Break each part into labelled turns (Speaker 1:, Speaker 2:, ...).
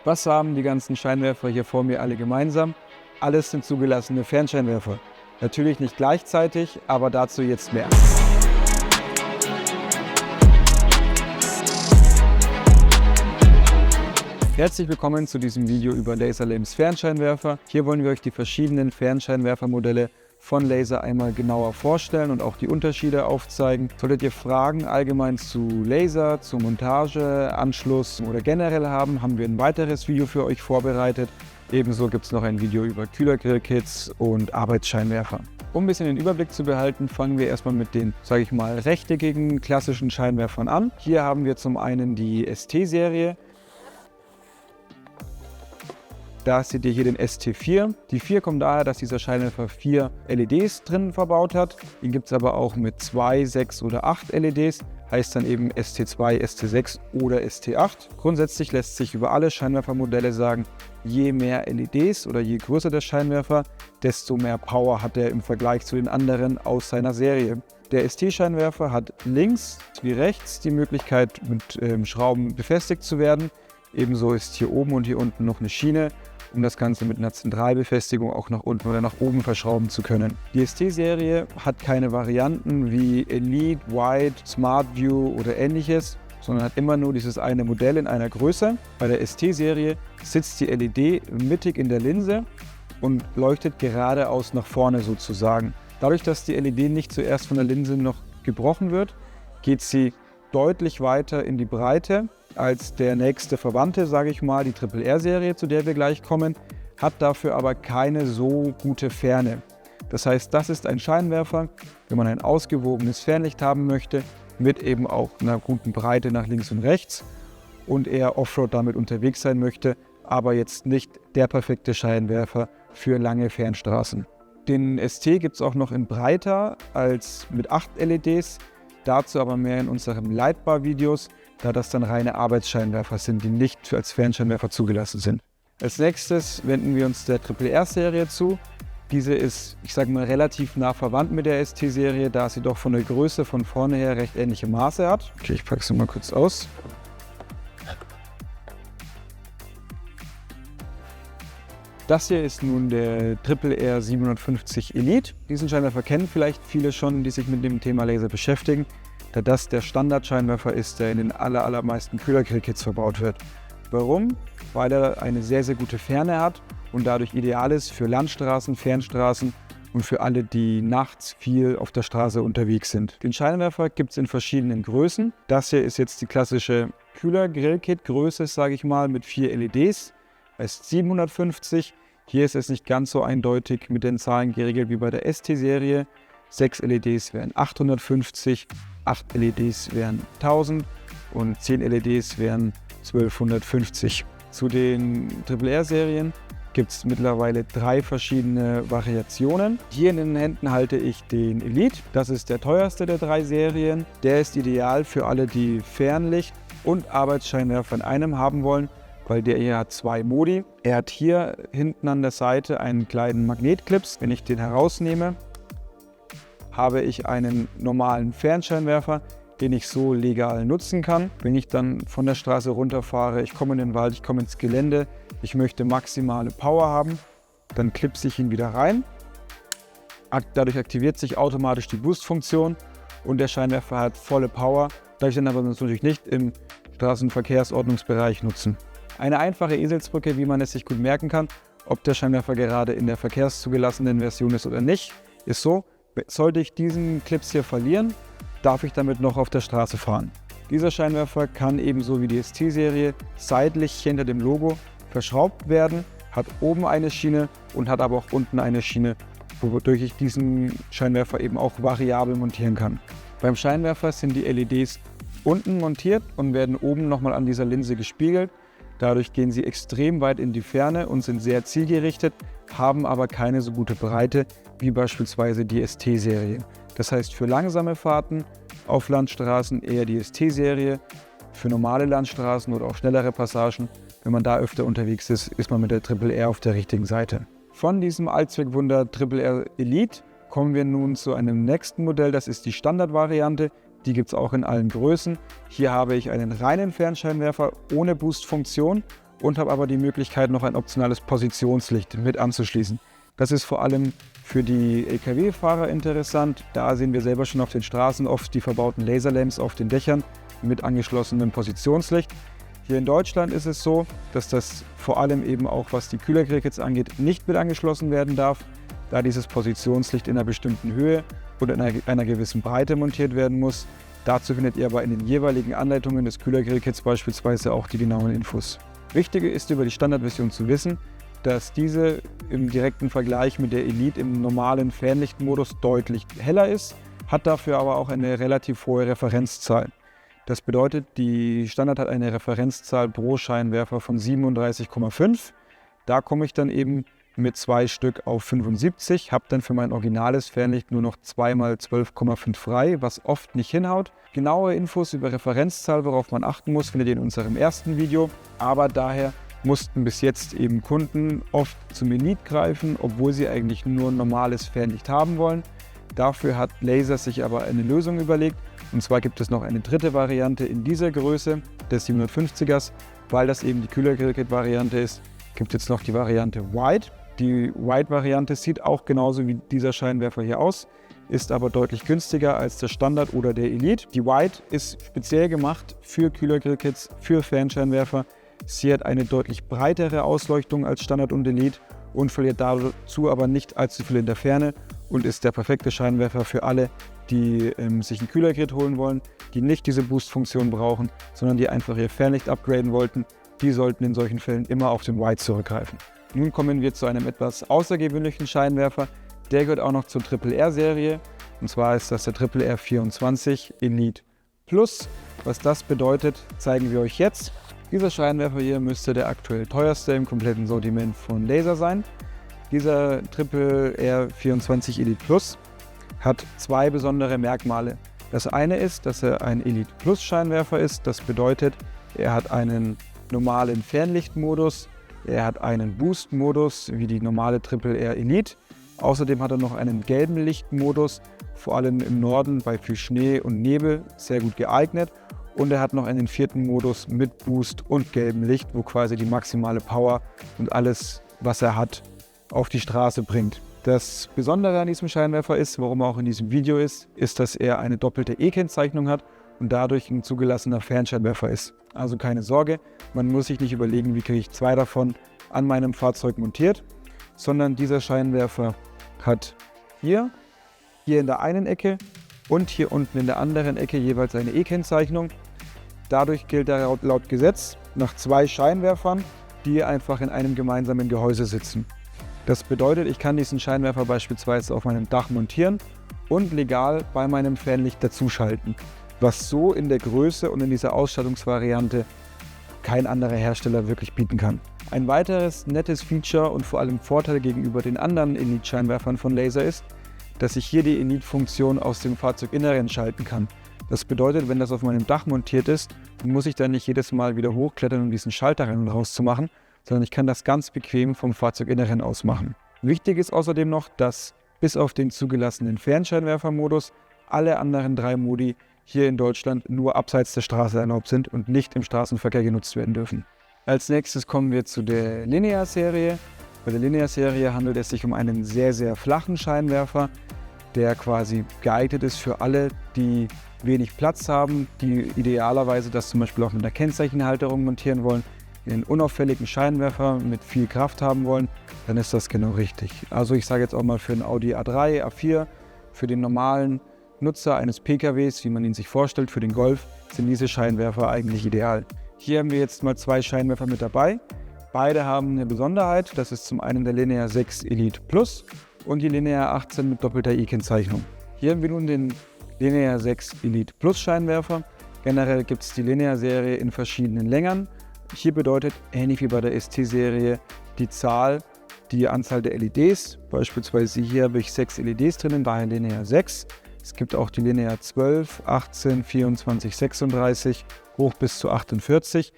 Speaker 1: Was haben die ganzen Scheinwerfer hier vor mir alle gemeinsam? Alles sind zugelassene Fernscheinwerfer. Natürlich nicht gleichzeitig, aber dazu jetzt mehr. Herzlich willkommen zu diesem Video über Laserlamps Fernscheinwerfer. Hier wollen wir euch die verschiedenen Fernscheinwerfermodelle von Laser einmal genauer vorstellen und auch die Unterschiede aufzeigen. Solltet ihr Fragen allgemein zu Laser, zu Montage, Anschluss oder generell haben wir ein weiteres Video für euch vorbereitet. Ebenso gibt es noch ein Video über Kühlergrillkits und Arbeitsscheinwerfer. Um ein bisschen den Überblick zu behalten, fangen wir erstmal mit den, sage ich mal, rechteckigen klassischen Scheinwerfern an. Hier haben wir zum einen die ST-Serie. Da seht ihr hier den ST4. Die 4 kommt daher, dass dieser Scheinwerfer 4 LEDs drin verbaut hat. Den gibt es aber auch mit 2, 6 oder 8 LEDs. Heißt dann eben ST2, ST6 oder ST8. Grundsätzlich lässt sich über alle Scheinwerfermodelle sagen, je mehr LEDs oder je größer der Scheinwerfer, desto mehr Power hat er im Vergleich zu den anderen aus seiner Serie. Der ST-Scheinwerfer hat links wie rechts die Möglichkeit, mit Schrauben befestigt zu werden. Ebenso ist hier oben und hier unten noch eine Schiene, um das Ganze mit einer Zentralbefestigung auch nach unten oder nach oben verschrauben zu können. Die ST-Serie hat keine Varianten wie Elite, White, Smart View oder ähnliches, sondern hat immer nur dieses eine Modell in einer Größe. Bei der ST-Serie sitzt die LED mittig in der Linse und leuchtet geradeaus nach vorne sozusagen. Dadurch, dass die LED nicht zuerst von der Linse noch gebrochen wird, geht sie deutlich weiter in die Breite als der nächste Verwandte, sage ich mal, die RRR-Serie, zu der wir gleich kommen, hat dafür aber keine so gute Ferne. Das heißt, das ist ein Scheinwerfer, wenn man ein ausgewogenes Fernlicht haben möchte, mit eben auch einer guten Breite nach links und rechts und eher Offroad damit unterwegs sein möchte, aber jetzt nicht der perfekte Scheinwerfer für lange Fernstraßen. Den ST gibt es auch noch in breiter als mit 8 LEDs, dazu aber mehr in unseren Lightbar-Videos, da das dann reine Arbeitsscheinwerfer sind, die nicht als Fernscheinwerfer zugelassen sind. Als nächstes wenden wir uns der RRR-Serie zu. Diese ist, ich sage mal, relativ nah verwandt mit der ST-Serie, da sie doch von der Größe von vorne her recht ähnliche Maße hat. Okay, ich packe es mal kurz aus. Das hier ist nun der RRR 750 Elite. Diesen Scheinwerfer kennen vielleicht viele schon, die sich mit dem Thema Laser beschäftigen, da das der Standardscheinwerfer ist, der in den allermeisten Kühlergrillkits verbaut wird. Warum? Weil er eine sehr, sehr gute Ferne hat und dadurch ideal ist für Landstraßen, Fernstraßen und für alle, die nachts viel auf der Straße unterwegs sind. Den Scheinwerfer gibt es in verschiedenen Größen. Das hier ist jetzt die klassische Kühlergrillkit-Größe, sage ich mal, mit 4 LEDs. Heißt 750. Hier ist es nicht ganz so eindeutig mit den Zahlen geregelt wie bei der ST-Serie. 6 LEDs wären 850, 8 LEDs wären 1000 und 10 LEDs wären 1250. Zu den RRR-Serien gibt es mittlerweile 3 verschiedene Variationen. Hier in den Händen halte ich den Elite. Das ist der teuerste der 3 Serien. Der ist ideal für alle, die Fernlicht und Arbeitsscheinwerfer in einem haben wollen, weil der hier hat 2 Modi. Er hat hier hinten an der Seite einen kleinen Magnetclips. Wenn ich den herausnehme, habe ich einen normalen Fernscheinwerfer, den ich so legal nutzen kann. Wenn ich dann von der Straße runterfahre, ich komme in den Wald, ich komme ins Gelände, ich möchte maximale Power haben, dann klipse ich ihn wieder rein. Dadurch aktiviert sich automatisch die Boost-Funktion und der Scheinwerfer hat volle Power. Darf ich dann aber natürlich nicht im Straßenverkehrsordnungsbereich nutzen. Eine einfache Eselsbrücke, wie man es sich gut merken kann, ob der Scheinwerfer gerade in der verkehrszugelassenen Version ist oder nicht, ist so: Sollte ich diesen Clips hier verlieren, darf ich damit noch auf der Straße fahren. Dieser Scheinwerfer kann ebenso wie die ST-Serie seitlich hinter dem Logo verschraubt werden, hat oben eine Schiene und hat aber auch unten eine Schiene, wodurch ich diesen Scheinwerfer eben auch variabel montieren kann. Beim Scheinwerfer sind die LEDs unten montiert und werden oben nochmal an dieser Linse gespiegelt. Dadurch gehen sie extrem weit in die Ferne und sind sehr zielgerichtet, haben aber keine so gute Breite wie beispielsweise die ST-Serie. Das heißt, für langsame Fahrten auf Landstraßen eher die ST-Serie, für normale Landstraßen oder auch schnellere Passagen, wenn man da öfter unterwegs ist, ist man mit der RRR auf der richtigen Seite. Von diesem Allzweckwunder RRR Elite kommen wir nun zu einem nächsten Modell, das ist die Standardvariante. Die gibt es auch in allen Größen. Hier habe ich einen reinen Fernscheinwerfer ohne Boost-Funktion und habe aber die Möglichkeit, noch ein optionales Positionslicht mit anzuschließen. Das ist vor allem für die Lkw-Fahrer interessant. Da sehen wir selber schon auf den Straßen oft die verbauten Laserlamps auf den Dächern mit angeschlossenem Positionslicht. Hier in Deutschland ist es so, dass das vor allem eben auch, was die Kühlergrillkits angeht, nicht mit angeschlossen werden darf, da dieses Positionslicht in einer bestimmten Höhe und in einer gewissen Breite montiert werden muss. Dazu findet ihr aber in den jeweiligen Anleitungen des Kühlergrillkits beispielsweise auch die genauen Infos. Wichtig ist über die Standardversion zu wissen, dass diese im direkten Vergleich mit der Elite im normalen Fernlichtmodus deutlich heller ist, hat dafür aber auch eine relativ hohe Referenzzahl. Das bedeutet, die Standard hat eine Referenzzahl pro Scheinwerfer von 37,5. Da komme ich dann eben mit 2 Stück auf 75, habe dann für mein originales Fernlicht nur noch 2 x 12,5 frei, was oft nicht hinhaut. Genaue Infos über Referenzzahl, worauf man achten muss, findet ihr in unserem ersten Video. Aber daher mussten bis jetzt eben Kunden oft zum Elite greifen, obwohl sie eigentlich nur ein normales Fernlicht haben wollen. Dafür hat Laser sich aber eine Lösung überlegt. Und zwar gibt es noch eine dritte Variante in dieser Größe des 750ers. Weil das eben die Kühlergrillkit-Variante ist, gibt es jetzt noch die Variante White. Die White-Variante sieht auch genauso wie dieser Scheinwerfer hier aus, ist aber deutlich günstiger als der Standard oder der Elite. Die White ist speziell gemacht für Kühlergrillkits, für Fernscheinwerfer. Sie hat eine deutlich breitere Ausleuchtung als Standard und Elite und verliert dazu aber nicht allzu viel in der Ferne und ist der perfekte Scheinwerfer für alle, die sich ein Kühlergrid holen wollen, die nicht diese Boost-Funktion brauchen, sondern die einfach ihr Fernlicht upgraden wollten. Die sollten in solchen Fällen immer auf den White zurückgreifen. Nun kommen wir zu einem etwas außergewöhnlichen Scheinwerfer. Der gehört auch noch zur RRR-Serie. Und zwar ist das der RRR24 Elite Plus. Was das bedeutet, zeigen wir euch jetzt. Dieser Scheinwerfer hier müsste der aktuell teuerste im kompletten Sortiment von Laser sein. Dieser RRR24 Elite Plus hat 2 besondere Merkmale. Das eine ist, dass er ein Elite Plus Scheinwerfer ist. Das bedeutet, er hat einen normalen Fernlichtmodus, er hat einen Boost-Modus wie die normale RRR Elite. Außerdem hat er noch einen gelben Lichtmodus, vor allem im Norden bei viel Schnee und Nebel sehr gut geeignet. Und er hat noch einen 4. Modus mit Boost und gelbem Licht, wo quasi die maximale Power und alles, was er hat, auf die Straße bringt. Das Besondere an diesem Scheinwerfer ist, warum er auch in diesem Video ist, dass er eine doppelte E-Kennzeichnung hat und dadurch ein zugelassener Fernscheinwerfer ist. Also keine Sorge, man muss sich nicht überlegen, wie kriege ich 2 davon an meinem Fahrzeug montiert, sondern dieser Scheinwerfer hat hier in der einen Ecke und hier unten in der anderen Ecke jeweils eine E-Kennzeichnung. Dadurch gilt er laut Gesetz nach 2 Scheinwerfern, die einfach in einem gemeinsamen Gehäuse sitzen. Das bedeutet, ich kann diesen Scheinwerfer beispielsweise auf meinem Dach montieren und legal bei meinem Fernlicht dazuschalten, was so in der Größe und in dieser Ausstattungsvariante kein anderer Hersteller wirklich bieten kann. Ein weiteres nettes Feature und vor allem Vorteil gegenüber den anderen Elite-Scheinwerfern von Laser ist, dass ich hier die Elite-Funktion aus dem Fahrzeuginneren schalten kann. Das bedeutet, wenn das auf meinem Dach montiert ist, muss ich dann nicht jedes Mal wieder hochklettern, um diesen Schalter rein und raus zu machen, sondern ich kann das ganz bequem vom Fahrzeuginneren aus machen. Wichtig ist außerdem noch, dass bis auf den zugelassenen Fernscheinwerfermodus alle anderen 3 Modi hier in Deutschland nur abseits der Straße erlaubt sind und nicht im Straßenverkehr genutzt werden dürfen. Als nächstes kommen wir zu der Linear-Serie. Bei der Linear-Serie handelt es sich um einen sehr, sehr flachen Scheinwerfer, der quasi geeignet ist für alle, die wenig Platz haben, die idealerweise das zum Beispiel auch mit einer Kennzeichenhalterung montieren wollen, einen unauffälligen Scheinwerfer mit viel Kraft haben wollen, dann ist das genau richtig. Also ich sage jetzt auch mal für einen Audi A3, A4, für den normalen Nutzer eines PKWs, wie man ihn sich vorstellt, für den Golf, sind diese Scheinwerfer eigentlich ideal. Hier haben wir jetzt mal 2 Scheinwerfer mit dabei. Beide haben eine Besonderheit, das ist zum einen der Linear 6 Elite Plus und die Linear 18 mit doppelter E-Kennzeichnung. Hier haben wir nun den Linear 6 Elite Plus Scheinwerfer. Generell gibt es die Linear-Serie in verschiedenen Längen. Hier bedeutet, ähnlich wie bei der ST-Serie, die Anzahl der LEDs. Beispielsweise hier habe ich 6 LEDs drinnen, daher Linear 6. Es gibt auch die Linear 12, 18, 24, 36, hoch bis zu 48.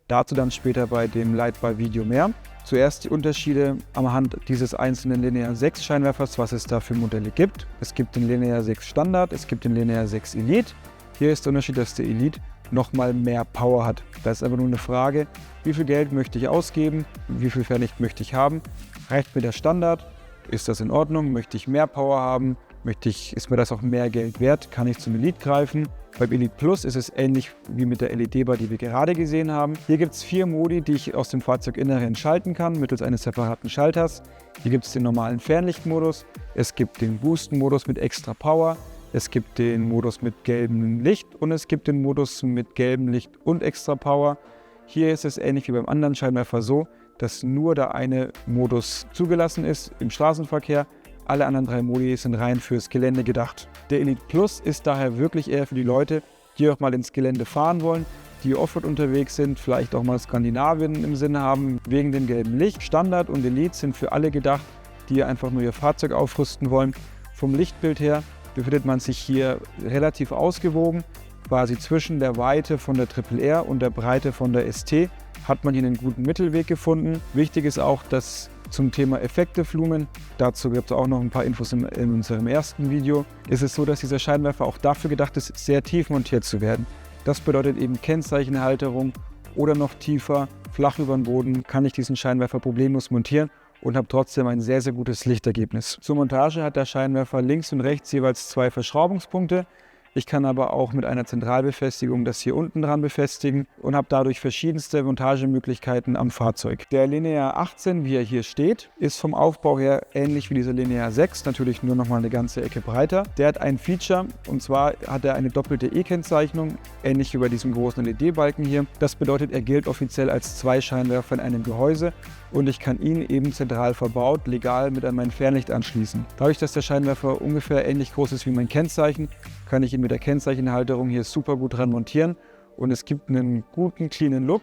Speaker 1: Dazu dann später bei dem Leitbar-Video mehr. Zuerst die Unterschiede anhand dieses einzelnen Linear 6 Scheinwerfers, was es da für Modelle gibt. Es gibt den Linear 6 Standard, es gibt den Linear 6 Elite. Hier ist der Unterschied, dass der Elite nochmal mehr Power hat. Das ist einfach nur eine Frage, wie viel Geld möchte ich ausgeben, wie viel Fernlicht möchte ich haben, reicht mir der Standard, ist das in Ordnung, möchte ich mehr Power haben, ist mir das auch mehr Geld wert, kann ich zum Elite greifen. Beim Elite Plus ist es ähnlich wie mit der LED-Bar, die wir gerade gesehen haben. Hier gibt es 4 Modi, die ich aus dem Fahrzeuginneren schalten kann, mittels eines separaten Schalters. Hier gibt es den normalen Fernlichtmodus, es gibt den Boost-Modus mit extra Power, es gibt den Modus mit gelbem Licht und es gibt den Modus mit gelbem Licht und extra Power. Hier ist es ähnlich wie beim anderen Scheinwerfer so, dass nur der eine Modus zugelassen ist im Straßenverkehr. Alle anderen 3 Modi sind rein fürs Gelände gedacht. Der Elite Plus ist daher wirklich eher für die Leute, die auch mal ins Gelände fahren wollen, die Offroad unterwegs sind, vielleicht auch mal Skandinavien im Sinne haben, wegen dem gelben Licht. Standard und Elite sind für alle gedacht, die einfach nur ihr Fahrzeug aufrüsten wollen. Vom Lichtbild her befindet man sich hier relativ ausgewogen. Quasi zwischen der Weite von der RRR und der Breite von der ST hat man hier einen guten Mittelweg gefunden. Wichtig ist auch, dass zum Thema Effective Lumen, dazu gibt es auch noch ein paar Infos in unserem ersten Video, ist es so, dass dieser Scheinwerfer auch dafür gedacht ist, sehr tief montiert zu werden. Das bedeutet eben Kennzeichenhalterung oder noch tiefer, flach über den Boden, kann ich diesen Scheinwerfer problemlos montieren und habe trotzdem ein sehr, sehr gutes Lichtergebnis. Zur Montage hat der Scheinwerfer links und rechts jeweils 2 Verschraubungspunkte. Ich kann aber auch mit einer Zentralbefestigung das hier unten dran befestigen und habe dadurch verschiedenste Montagemöglichkeiten am Fahrzeug. Der Linear 18, wie er hier steht, ist vom Aufbau her ähnlich wie dieser Linear 6, natürlich nur nochmal eine ganze Ecke breiter. Der hat ein Feature, und zwar hat er eine doppelte E-Kennzeichnung, ähnlich wie bei diesem großen LED-Balken hier. Das bedeutet, er gilt offiziell als 2 Scheinwerfer in einem Gehäuse und ich kann ihn eben zentral verbaut, legal mit an mein Fernlicht anschließen. Dadurch, dass der Scheinwerfer ungefähr ähnlich groß ist wie mein Kennzeichen, kann ich ihn mit der Kennzeichenhalterung hier super gut dran montieren und es gibt einen guten, cleanen Look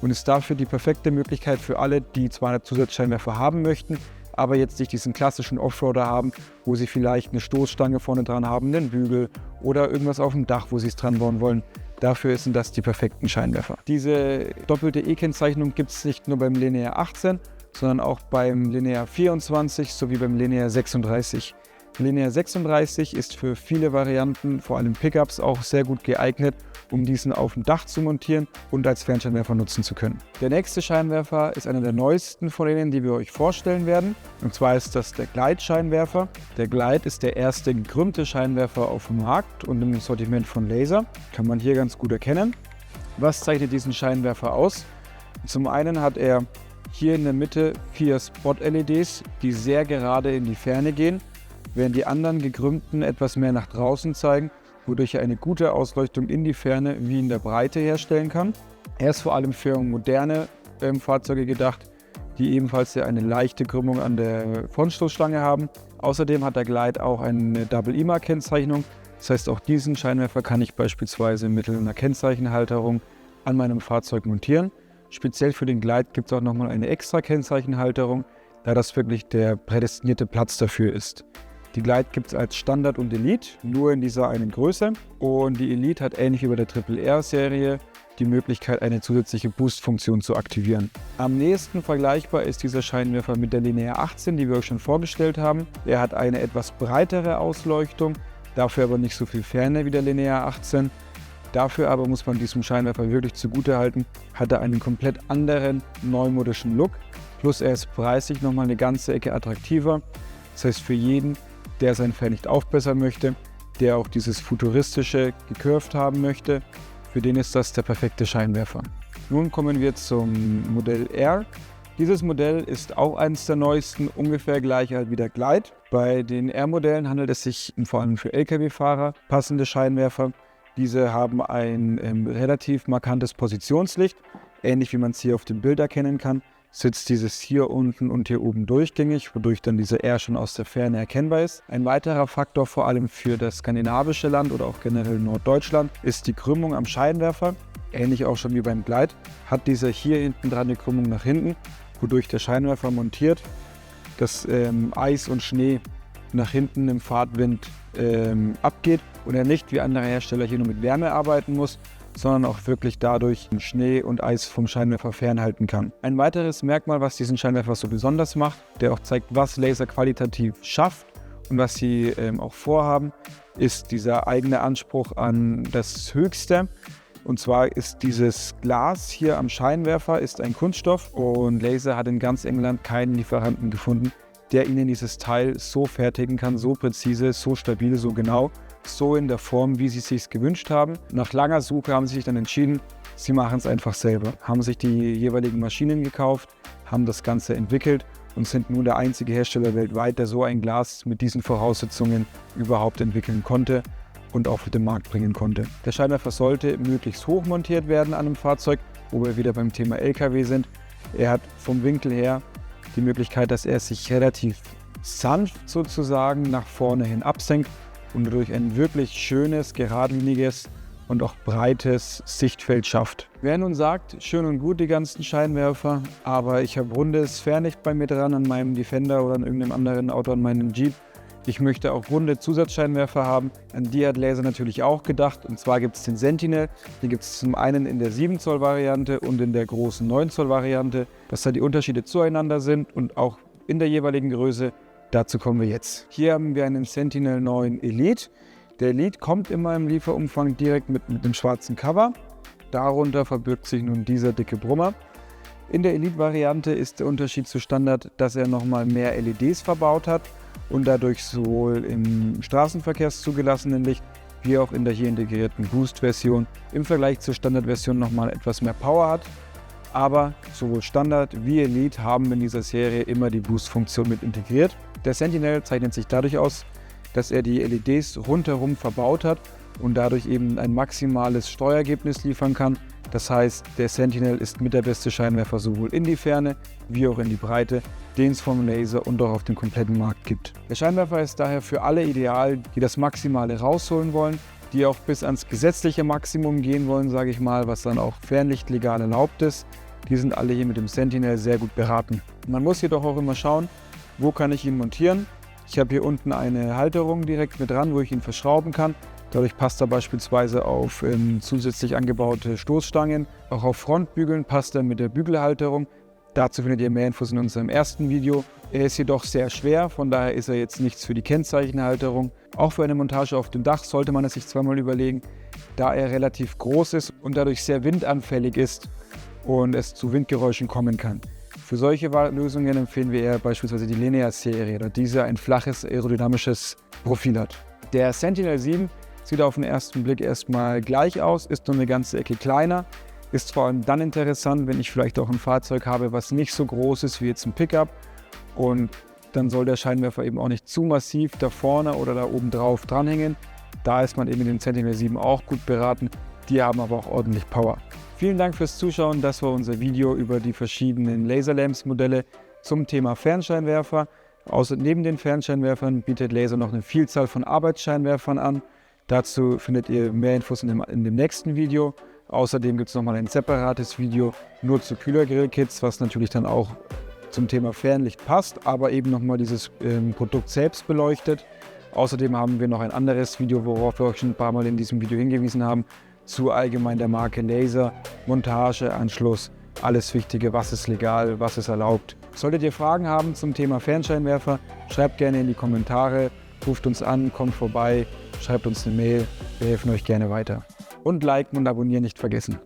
Speaker 1: und ist dafür die perfekte Möglichkeit für alle, die zwar einen Zusatzscheinwerfer haben möchten, aber jetzt nicht diesen klassischen Offroader haben, wo sie vielleicht eine Stoßstange vorne dran haben, einen Bügel oder irgendwas auf dem Dach, wo sie es dran bauen wollen. Dafür sind das die perfekten Scheinwerfer. Diese doppelte E-Kennzeichnung gibt es nicht nur beim Linear 18, sondern auch beim Linear 24 sowie beim Linear 36. Linear 36 ist für viele Varianten, vor allem Pickups, auch sehr gut geeignet, um diesen auf dem Dach zu montieren und als Fernscheinwerfer nutzen zu können. Der nächste Scheinwerfer ist einer der neuesten von denen, die wir euch vorstellen werden. Und zwar ist das der Glide-Scheinwerfer. Der Glide ist der erste gekrümmte Scheinwerfer auf dem Markt und im Sortiment von Laser. Kann man hier ganz gut erkennen. Was zeichnet diesen Scheinwerfer aus? Zum einen hat er hier in der Mitte 4 Spot-LEDs, die sehr gerade in die Ferne gehen, während die anderen gekrümmten etwas mehr nach draußen zeigen, wodurch er eine gute Ausleuchtung in die Ferne wie in der Breite herstellen kann. Er ist vor allem für moderne Fahrzeuge gedacht, die ebenfalls eine leichte Krümmung an der Frontstoßstange haben. Außerdem hat der Glide auch eine Double-IMA-Kennzeichnung. Das heißt, auch diesen Scheinwerfer kann ich beispielsweise mittels einer Kennzeichenhalterung an meinem Fahrzeug montieren. Speziell für den Glide gibt es auch nochmal eine extra Kennzeichenhalterung, da das wirklich der prädestinierte Platz dafür ist. Die Glide gibt es als Standard und Elite, nur in dieser einen Größe. Und die Elite hat ähnlich wie bei der RRR-Serie die Möglichkeit, eine zusätzliche Boost-Funktion zu aktivieren. Am nächsten vergleichbar ist dieser Scheinwerfer mit der Linear 18, die wir euch schon vorgestellt haben. Er hat eine etwas breitere Ausleuchtung, dafür aber nicht so viel Ferne wie der Linear 18. Dafür aber muss man diesem Scheinwerfer wirklich zugutehalten, hat er einen komplett anderen neumodischen Look. Plus er ist preislich nochmal eine ganze Ecke attraktiver. Das heißt, für jeden, der sein Fernlicht aufbessern möchte, der auch dieses futuristische gecurved haben möchte, für den ist das der perfekte Scheinwerfer. Nun kommen wir zum Modell R. Dieses Modell ist auch eines der neuesten, ungefähr gleich alt wie der Glide. Bei den R-Modellen handelt es sich vor allem für Lkw-Fahrer passende Scheinwerfer. Diese haben ein relativ markantes Positionslicht, ähnlich wie man es hier auf dem Bild erkennen kann. Sitzt dieses hier unten und hier oben durchgängig, wodurch dann dieser R schon aus der Ferne erkennbar ist. Ein weiterer Faktor, vor allem für das skandinavische Land oder auch generell Norddeutschland, ist die Krümmung am Scheinwerfer. Ähnlich auch schon wie beim Glide, hat dieser hier hinten dran eine Krümmung nach hinten, wodurch der Scheinwerfer montiert, dass Eis und Schnee nach hinten im Fahrtwind abgeht und er nicht wie andere Hersteller hier nur mit Wärme arbeiten muss, sondern auch wirklich dadurch Schnee und Eis vom Scheinwerfer fernhalten kann. Ein weiteres Merkmal, was diesen Scheinwerfer so besonders macht, der auch zeigt, was Laser qualitativ schafft und was sie auch vorhaben, ist dieser eigene Anspruch an das Höchste. Und zwar ist dieses Glas hier am Scheinwerfer ist ein Kunststoff und Laser hat in ganz England keinen Lieferanten gefunden, der ihnen dieses Teil so fertigen kann, so präzise, so stabil, so genau, so in der Form, wie sie es sich gewünscht haben. Nach langer Suche haben sie sich dann entschieden, sie machen es einfach selber, haben sich die jeweiligen Maschinen gekauft, haben das Ganze entwickelt und sind nun der einzige Hersteller weltweit, der so ein Glas mit diesen Voraussetzungen überhaupt entwickeln konnte und auch auf den Markt bringen konnte. Der Scheinwerfer sollte möglichst hoch montiert werden an einem Fahrzeug, wo wir wieder beim Thema LKW sind. Er hat vom Winkel her die Möglichkeit, dass er sich relativ sanft sozusagen nach vorne hin absenkt und dadurch ein wirklich schönes, geradliniges und auch breites Sichtfeld schafft. Wer nun sagt, schön und gut die ganzen Scheinwerfer, aber ich habe rundes Fernlicht bei mir dran an meinem Defender oder an irgendeinem anderen Auto, an meinem Jeep. Ich möchte auch runde Zusatzscheinwerfer haben. An die hat Laser natürlich auch gedacht. Und zwar gibt es den Sentinel. Die gibt es zum einen in der 7 Zoll Variante und in der großen 9 Zoll Variante. Dass da die Unterschiede zueinander sind und auch in der jeweiligen Größe. Dazu kommen wir jetzt. Hier haben wir einen Sentinel 9 Elite. Der Elite kommt immer im Lieferumfang direkt mit dem schwarzen Cover. Darunter verbirgt sich nun dieser dicke Brummer. In der Elite-Variante ist der Unterschied zu Standard, dass er nochmal mehr LEDs verbaut hat und dadurch sowohl im straßenverkehrszugelassenen Licht wie auch in der hier integrierten Boost-Version im Vergleich zur Standard-Version nochmal etwas mehr Power hat. Aber sowohl Standard wie Elite haben in dieser Serie immer die Boost-Funktion mit integriert. Der Sentinel zeichnet sich dadurch aus, dass er die LEDs rundherum verbaut hat und dadurch eben ein maximales Steuerergebnis liefern kann. Das heißt, der Sentinel ist mit der beste Scheinwerfer sowohl in die Ferne wie auch in die Breite, den es vom Laser und auch auf dem kompletten Markt gibt. Der Scheinwerfer ist daher für alle ideal, die das Maximale rausholen wollen, die auch bis ans gesetzliche Maximum gehen wollen, sage ich mal, was dann auch fernlichtlegal erlaubt ist. Die sind alle hier mit dem Sentinel sehr gut beraten. Man muss jedoch auch immer schauen, wo kann ich ihn montieren. Ich habe hier unten eine Halterung direkt mit dran, wo ich ihn verschrauben kann. Dadurch passt er beispielsweise auf zusätzlich angebaute Stoßstangen. Auch auf Frontbügeln passt er mit der Bügelhalterung. Dazu findet ihr mehr Infos in unserem ersten Video. Er ist jedoch sehr schwer, von daher ist er jetzt nichts für die Kennzeichenhalterung. Auch für eine Montage auf dem Dach sollte man es sich zweimal überlegen, da er relativ groß ist und dadurch sehr windanfällig ist und es zu Windgeräuschen kommen kann. Für solche Lösungen empfehlen wir eher beispielsweise die Linear-Serie, da diese ein flaches aerodynamisches Profil hat. Der Sentinel 7 sieht auf den ersten Blick erstmal gleich aus, ist nur eine ganze Ecke kleiner, ist vor allem dann interessant, wenn ich vielleicht auch ein Fahrzeug habe, was nicht so groß ist wie jetzt ein Pickup, und dann soll der Scheinwerfer eben auch nicht zu massiv da vorne oder da oben drauf dranhängen. Da ist man eben mit dem Sentinel 7 auch gut beraten, die haben aber auch ordentlich Power. Vielen Dank fürs Zuschauen, das war unser Video über die verschiedenen Laserlamps-Modelle zum Thema Fernscheinwerfer. Neben den Fernscheinwerfern bietet Laser noch eine Vielzahl von Arbeitsscheinwerfern an. Dazu findet ihr mehr Infos in dem nächsten Video. Außerdem gibt es nochmal ein separates Video nur zu Kühlergrillkits, was natürlich dann auch zum Thema Fernlicht passt, aber eben nochmal dieses Produkt selbst beleuchtet. Außerdem haben wir noch ein anderes Video, worauf wir euch schon ein paar Mal in diesem Video hingewiesen haben, zu allgemein der Marke Laser, Montage, Anschluss, alles Wichtige, was ist legal, was ist erlaubt. Solltet ihr Fragen haben zum Thema Fernscheinwerfer, schreibt gerne in die Kommentare, ruft uns an, kommt vorbei, schreibt uns eine Mail, wir helfen euch gerne weiter. Und liken und abonnieren nicht vergessen.